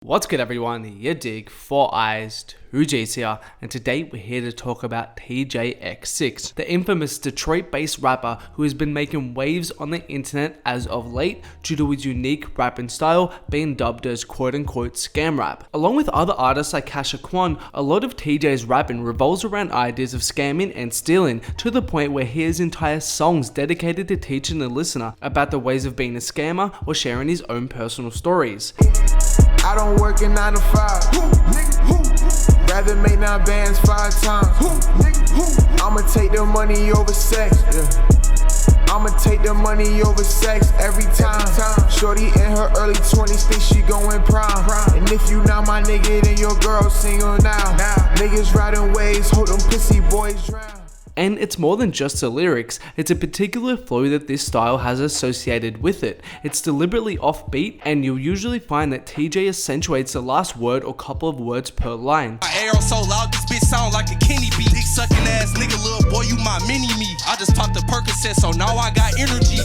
What's good everyone, yadiiiigg, 4 eyes, TeeJayx here, and today we're here to talk about TeeJayx6, the infamous Detroit-based rapper who has been making waves on the internet as of late due to his unique rapping style being dubbed as quote-unquote scam rap. Along with other artists like Kwan, a lot of TeeJay's rapping revolves around ideas of scamming and stealing to the point where he has entire songs dedicated to teaching the listener about the ways of being a scammer or sharing his own personal stories. I don't work in 9 to 5. Rather make 9 bands 5 times. I'ma take the money over sex. I'ma take the money over sex every time. Shorty in her early 20s think she going prime. And if you not my nigga, then your girl single now. Niggas riding waves, hold them pussy boys drown. And it's more than just the lyrics, it's a particular flow that this style has associated with it. It's deliberately offbeat, and you'll usually find that TeeJay accentuates the last word or couple of words per line. My arrow so loud, this bitch sound like a Kenny beat. Dick sucking ass nigga, little boy, you my mini me. I just popped the Percocet, so now I got energy.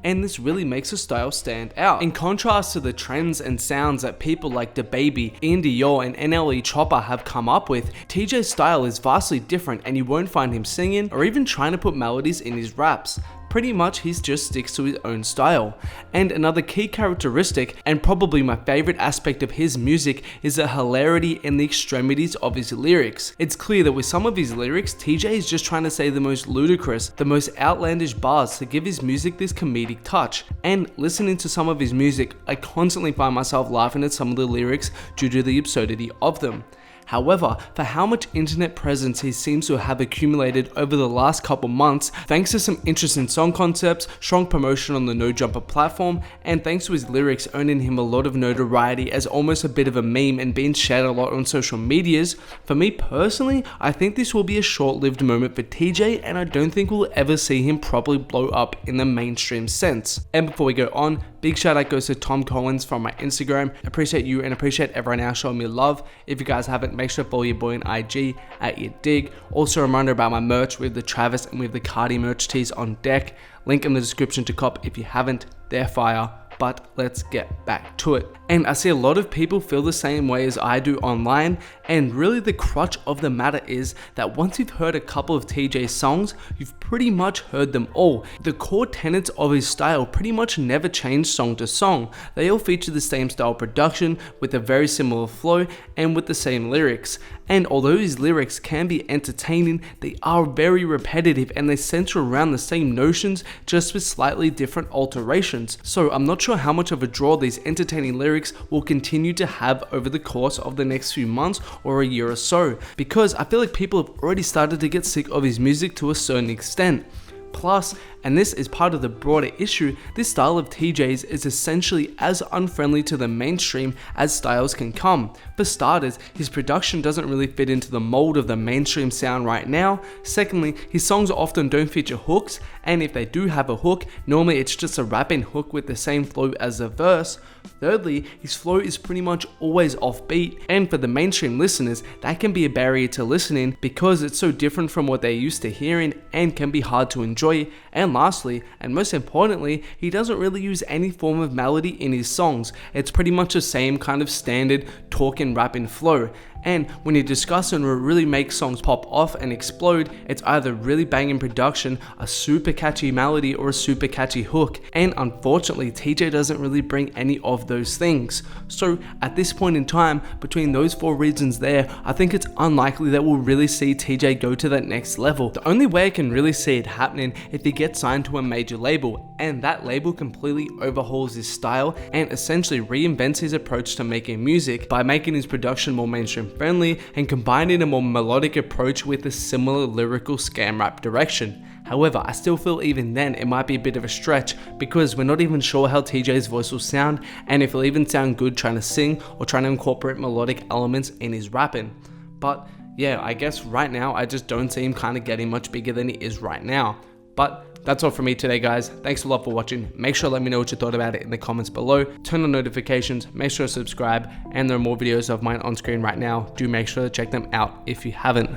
And this really makes the style stand out. In contrast to the trends and sounds that people like DaBaby, Indio, and NLE Chopper have come up with, TeeJay's style is vastly different, and you won't find him singing or even trying to put melodies in his raps. Pretty much he just sticks to his own style. And another key characteristic, and probably my favorite aspect of his music, is the hilarity and the extremities of his lyrics. It's clear that with some of his lyrics, TeeJay is just trying to say the most ludicrous, the most outlandish bars to give his music this comedic touch. And listening to some of his music, I constantly find myself laughing at some of the lyrics due to the absurdity of them. However, for how much internet presence he seems to have accumulated over the last couple months, thanks to some interesting song concepts, strong promotion on the No Jumper platform, and thanks to his lyrics earning him a lot of notoriety as almost a bit of a meme and being shared a lot on social medias, for me personally, I think this will be a short-lived moment for TeeJay, and I don't think we'll ever see him properly blow up in the mainstream sense. And before we go on, big shout out goes to Tom Collins from my Instagram. Appreciate you and appreciate everyone else showing me love. If you guys haven't, make sure to follow your boy on IG at yadiiiigg. Also a reminder about my merch with the Travis and with the Cardi merch tees on deck. Link in the description to cop if you haven't. They're fire. But let's get back to it. And I see a lot of people feel the same way as I do online, and really the crutch of the matter is that once you've heard a couple of TeeJay's songs, you've pretty much heard them all. The core tenets of his style pretty much never change song to song. They all feature the same style production with a very similar flow and with the same lyrics. And although his lyrics can be entertaining, they are very repetitive and they center around the same notions just with slightly different alterations. So I'm not sure how much of a draw these entertaining lyrics will continue to have over the course of the next few months or a year or so, because I feel like people have already started to get sick of his music to a certain extent. Plus, and this is part of the broader issue, this style of TeeJay's is essentially as unfriendly to the mainstream as styles can come. For starters, his production doesn't really fit into the mold of the mainstream sound right now. Secondly, his songs often don't feature hooks, and if they do have a hook, normally it's just a rapping hook with the same flow as the verse. Thirdly, his flow is pretty much always offbeat, and for the mainstream listeners, that can be a barrier to listening because it's so different from what they're used to hearing and can be hard to enjoy. And lastly, and most importantly, he doesn't really use any form of melody in his songs. It's pretty much the same kind of standard talking rapping flow. And when you discuss and really make songs pop off and explode, it's either really banging production, a super catchy melody, or a super catchy hook. And unfortunately, TeeJay doesn't really bring any of those things. So at this point in time, between those 4 reasons there, I think it's unlikely that we'll really see TeeJay go to that next level. The only way I can really see it happening if he gets signed to a major label, and that label completely overhauls his style and essentially reinvents his approach to making music by making his production more mainstream friendly and combining a more melodic approach with a similar lyrical scam rap direction. However, I still feel even then it might be a bit of a stretch because we're not even sure how TeeJay's voice will sound and if it'll even sound good trying to sing or trying to incorporate melodic elements in his rapping. But yeah, I guess right now I just don't see him kind of getting much bigger than he is right now. But that's all from me today, guys. Thanks a lot for watching. Make sure to let me know what you thought about it in the comments below. Turn on notifications, make sure to subscribe, and there are more videos of mine on screen right now. Do make sure to check them out if you haven't.